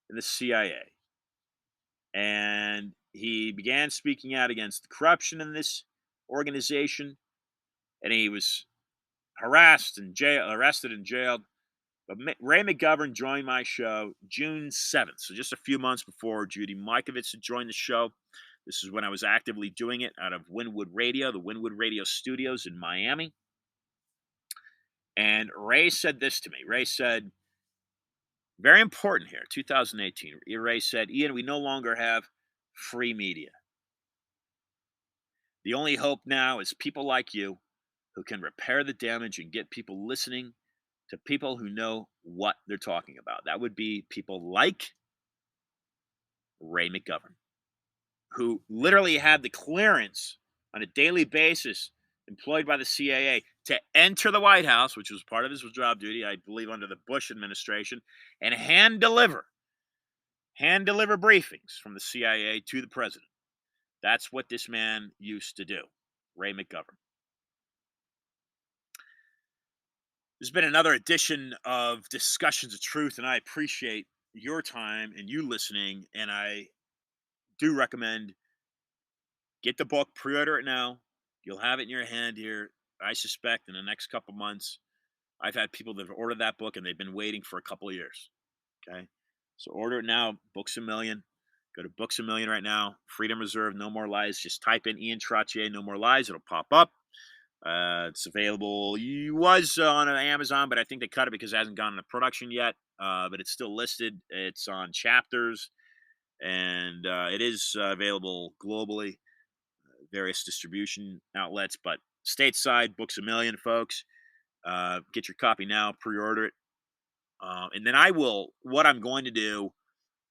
in the CIA. And he began speaking out against the corruption in this organization. And he was arrested and jailed. But Ray McGovern joined my show June 7th. So just a few months before Judy Mikovits had joined the show. This is when I was actively doing it out of Wynwood Radio, the Wynwood Radio studios in Miami. And Ray said this to me. Ray said, very important here, 2018. Ray said, Ian, we no longer have free media. The only hope now is people like you who can repair the damage and get people listening to people who know what they're talking about. That would be people like Ray McGovern, who literally had the clearance on a daily basis, employed by the CIA, to enter the White House, which was part of his job duty, I believe, under the Bush administration, and hand deliver briefings from the CIA to the president. That's what this man used to do, Ray McGovern. There's been another edition of Discussions of Truth, and I appreciate your time and you listening, and I do recommend get the book, pre-order it now. You'll have it in your hand here, I suspect, in the next couple months. I've had people that have ordered that book, and they've been waiting for a couple of years, okay? So order it now, Books A Million. Go to Books A Million right now. Freedom Reserve, No More Lies. Just type in Ian Trottier, No More Lies. It'll pop up. It's available. It was on Amazon, but I think they cut it because it hasn't gone into production yet. But it's still listed. It's on chapters, and it is available globally, various distribution outlets. But stateside, Books A Million, folks. Get your copy now. Pre-order it, and then what I'm going to do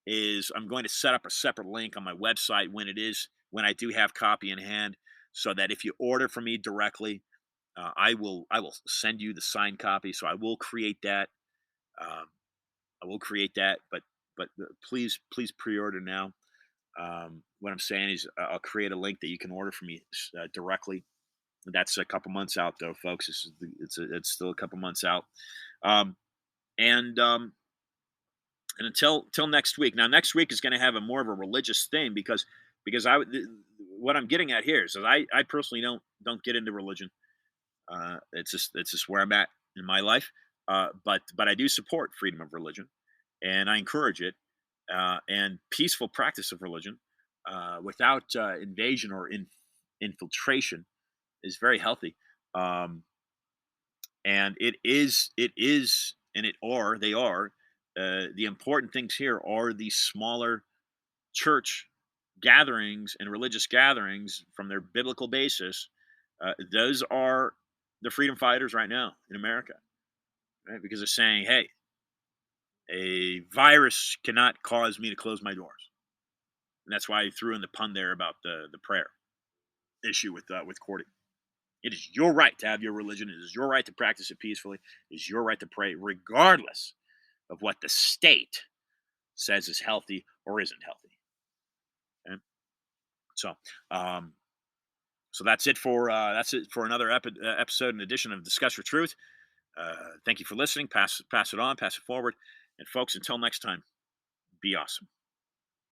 is I'm going to set up a separate link on my website when I do have copy in hand, so that if you order from me directly, I will send you the signed copy. So I will create that. But please pre-order now. What I'm saying is I'll create a link that you can order from me directly. That's a couple months out, though, folks. It's still a couple months out. And until next week. Now, next week is going to have more of a religious theme because what I'm getting at here is that I personally don't get into religion. It's just where I'm at in my life. But I do support freedom of religion, and I encourage it, and peaceful practice of religion without invasion or infiltration is very healthy. And they are. The important things here are these smaller church gatherings and religious gatherings from their biblical basis. Those are the freedom fighters right now in America, right? Because they're saying, hey, a virus cannot cause me to close my doors. And that's why I threw in the pun there about the prayer issue with Cordie. It is your right to have your religion. It is your right to practice it peacefully. It is your right to pray, regardless of what the state says is healthy or isn't healthy. Okay? So that's it for another episode and edition of Discuss for Truth. Thank you for listening. Pass it on, pass it forward, and folks, until next time, be awesome.